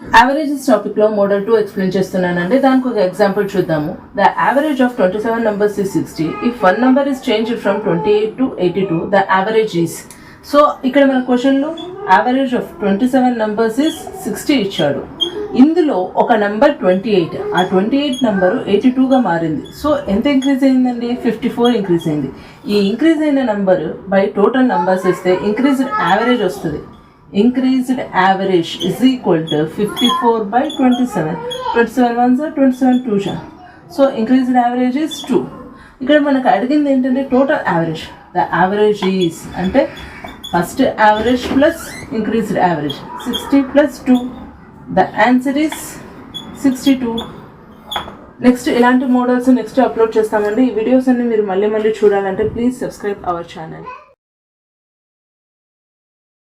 Averages topic లో model 2 explain చేస్తున్నానండి. దానికి ఒక ఎగ్జాంపుల్ చూద్దాము. The average of 27 numbers is 60. If one number is changed from 28 to 82, the average is. So ఇక్కడ మన క్వశ్చన్లో యావరేజ్ ఆఫ్ 27 numbers is 60 ఇచ్చాడు. ఇందులో ఒక నెంబర్ 28, ఆ 28 నెంబరు 82గా మారింది. సో ఎంత ఇంక్రీజ్ అయిందండి? 54 ఇంక్రీజ్ అయింది. ఈ ఇంక్రీజ్ అయిన నెంబర్ బై టోటల్ నెంబర్స్ ఇస్తే ఇంక్రీజ్డ్ యావరేజ్ వస్తుంది. Increased average is equal to 54 by 27. 27 ones are 27 twos are. So increased average is 2. ఇక్కడ మనకు అడిగింది ఏంటంటే total average. The average is అంటే first average plus increased average 60 plus 2. The answer is 62. Next ఇలాంటి models next upload చేస్తామండి. ఈ videos అన్ని మీరు మళ్ళీ చూడాలంటే ప్లీజ్ సబ్స్క్రైబ్ అవర్ ఛానల్.